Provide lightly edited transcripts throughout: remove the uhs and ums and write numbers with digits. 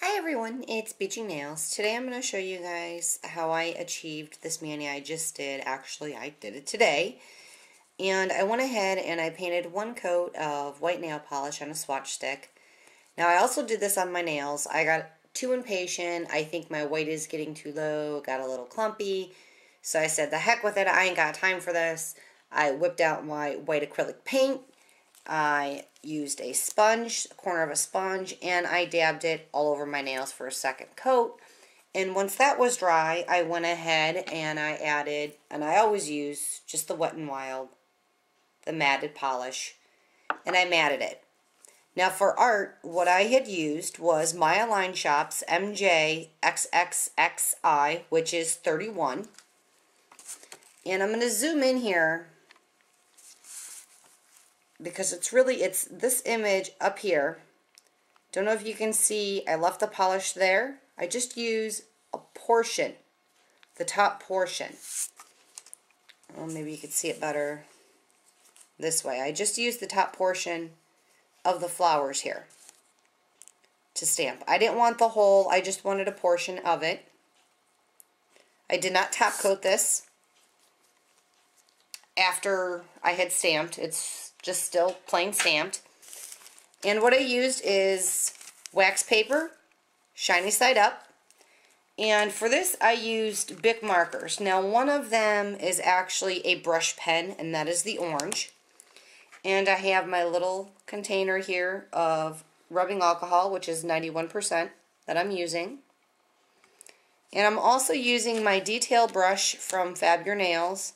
Hi everyone, it's Beachy Nails. Today I'm going to show you guys how I achieved this mani I just did. Actually, I did it today. And I went ahead and I painted one coat of white nail polish on a swatch stick. Now I also did this on my nails. I got too impatient. I think my white is getting too low, got a little clumpy. So I said, the heck with it, I ain't got time for this. I whipped out my white acrylic paint. I used a sponge, a corner of a sponge, and I dabbed it all over my nails for a second coat. And once that was dry, I went ahead and I added, and I always use just the Wet n Wild, the matted polish, and I matted it. Now for art, what I had used was Maya Line Shop's MJ XXXI, which is 31. And I'm going to zoom in here because it's this image up here. Don't know if you can see, I left the polish there. I just use a portion, the top portion. Oh, maybe you could see it better this way. I just used the top portion of the flowers here to stamp. I didn't want the whole, I just wanted a portion of it. I did not top coat this after I had stamped. It's just still plain stamped. And what I used is wax paper, shiny side up. And for this I used Bic markers. Now one of them is actually a brush pen, and that is the orange. And I have my little container here of rubbing alcohol, which is 91% that I'm using. And I'm also using my detail brush from Fab Your Nails.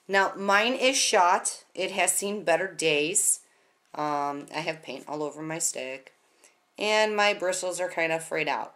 Now mine is shot. It has seen better days. I have paint all over my stick. And my bristles are kind of frayed out.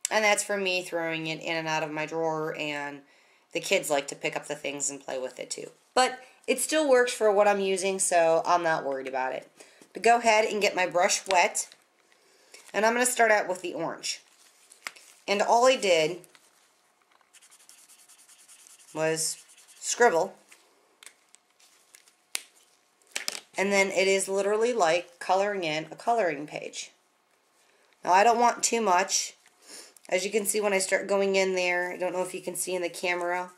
And that's for me throwing it in and out of my drawer, and the kids like to pick up the things and play with it too. But it still works for what I'm using, so I'm not worried about it. But go ahead and get my brush wet. And I'm going to start out with the orange. And all I did was scribble, and then it is literally like coloring in a coloring page. Now I don't want too much. As you can see when I start going in there, I don't know if you can see in the camera,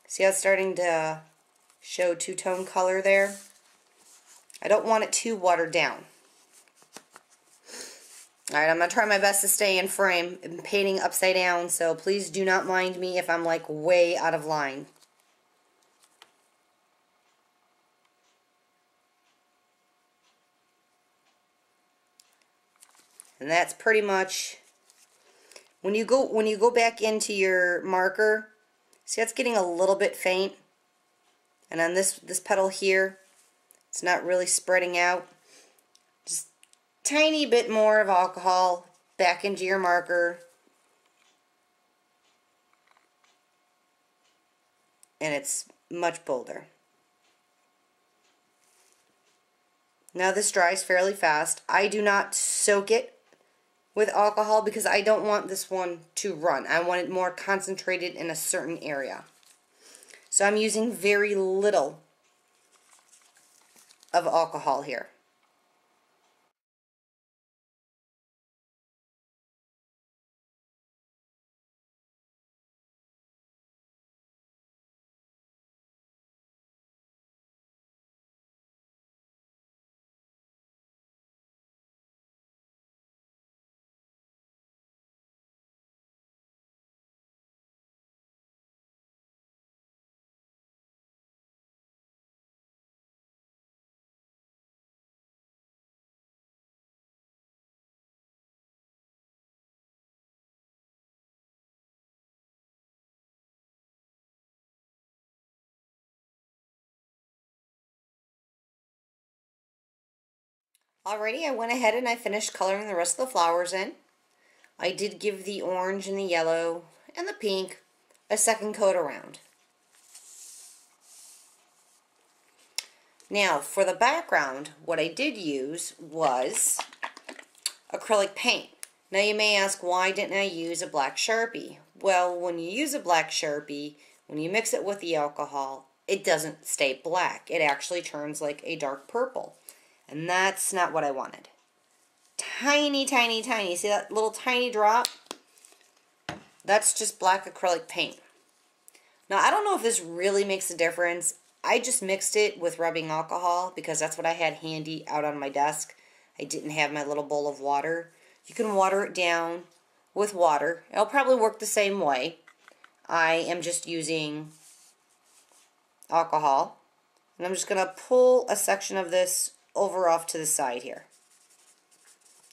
see how it's starting to show two-tone color there? I don't want it too watered down. Alright, I'm going to try my best to stay in frame. I'm painting upside down, so please do not mind me if I'm like way out of line. And that's pretty much, when you go back into your marker, see it's getting a little bit faint. And on this petal here, it's not really spreading out. Just tiny bit more of alcohol back into your marker. And it's much bolder. Now this dries fairly fast. I do not soak it with alcohol because I don't want this one to run. I want it more concentrated in a certain area. So I'm using very little of alcohol here. Alrighty, I went ahead and I finished coloring the rest of the flowers in. I did give the orange and the yellow and the pink a second coat around. Now for the background, what I did use was acrylic paint. Now you may ask, why didn't I use a black Sharpie? Well, when you use a black Sharpie, when you mix it with the alcohol, it doesn't stay black. It actually turns like a dark purple. And that's not what I wanted. tiny, tiny, tiny. See that little tiny drop? That's just black acrylic paint. Now, I don't know if this really makes a difference. I just mixed it with rubbing alcohol because that's what I had handy out on my desk. I didn't have my little bowl of water. You can water it down with water. It'll probably work the same way. I am just using alcohol. And I'm just going to pull a section of this over off to the side here,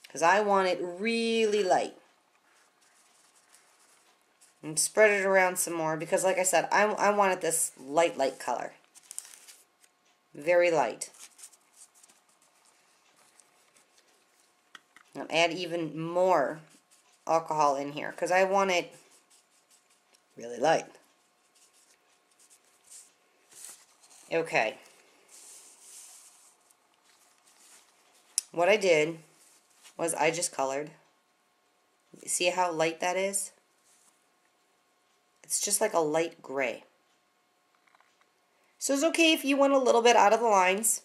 because I want it really light. And spread it around some more because, like I said, I wanted this light color. Very light. I'll add even more alcohol in here because I want it really light. Okay. What I did was I just colored. See how light that is? It's just like a light gray. So it's okay if you went a little bit out of the lines,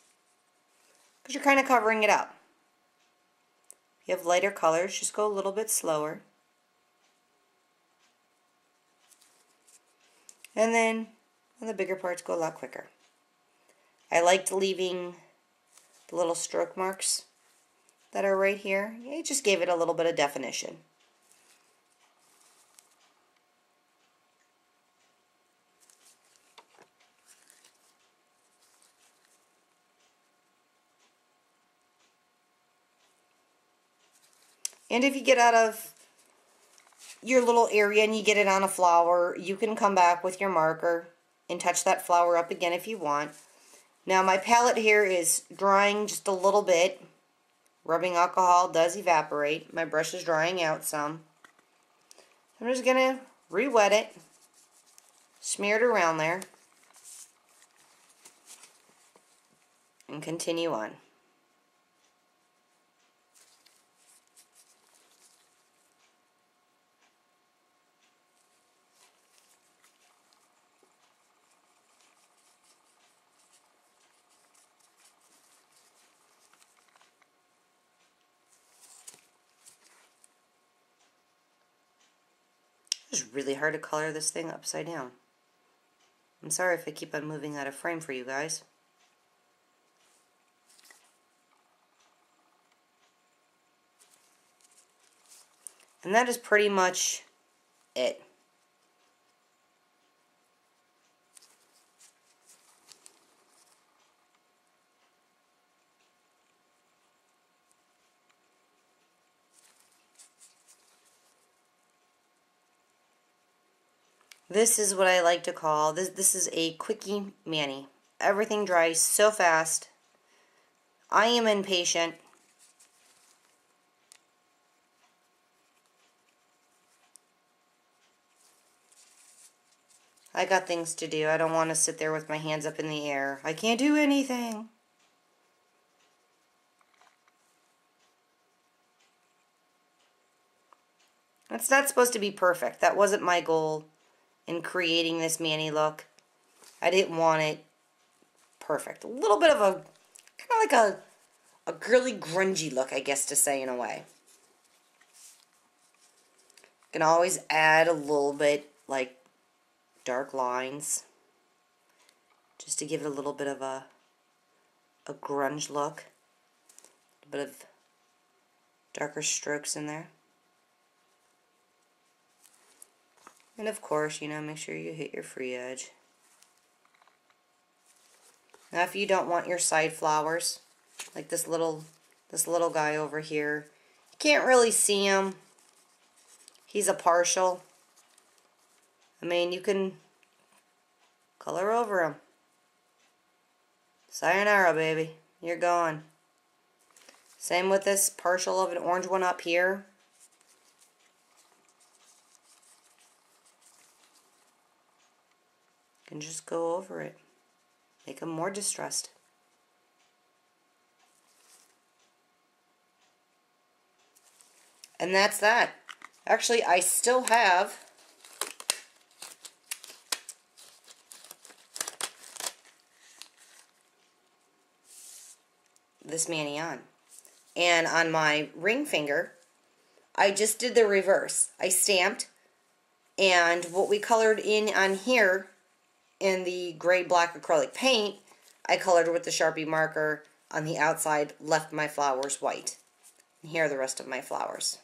because you're kind of covering it up. If you have lighter colors, just go a little bit slower. And then on the bigger parts, go a lot quicker. I liked leaving the little stroke marks that are right here. It just gave it a little bit of definition. And if you get out of your little area and you get it on a flower, you can come back with your marker and touch that flower up again if you want. Now my palette here is drying just a little bit. Rubbing alcohol does evaporate. My brush is drying out some. I'm just going to re-wet it, smear it around there, and continue on. It's really hard to color this thing upside down. I'm sorry if I keep on moving out of frame for you guys. And that is pretty much it. This is what I like to call, this is a quickie mani. Everything dries so fast. I am impatient. I got things to do. I don't want to sit there with my hands up in the air. I can't do anything. It's not supposed to be perfect. That wasn't my goal in creating this mani look. I didn't want it perfect. A little bit of a, kind of like a girly grungy look, I guess to say in a way. You can always add a little bit like dark lines just to give it a little bit of a grunge look. A bit of darker strokes in there. And of course, you know, make sure you hit your free edge. Now if you don't want your side flowers, like this little guy over here, you can't really see him. He's a partial. I mean, you can color over him. Sayonara, baby. You're gone. Same with this partial of an orange one up here. You can just go over it. Make him more distressed. And that's that. Actually, I still have this mani on. And on my ring finger, I just did the reverse. I stamped, and what we colored in on here in the gray black acrylic paint, I colored with the Sharpie marker on the outside, left my flowers white. And here are the rest of my flowers.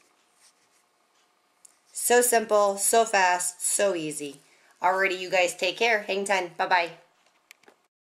So simple, so fast, so easy. Alrighty, you guys take care. Hang 10. Bye-bye.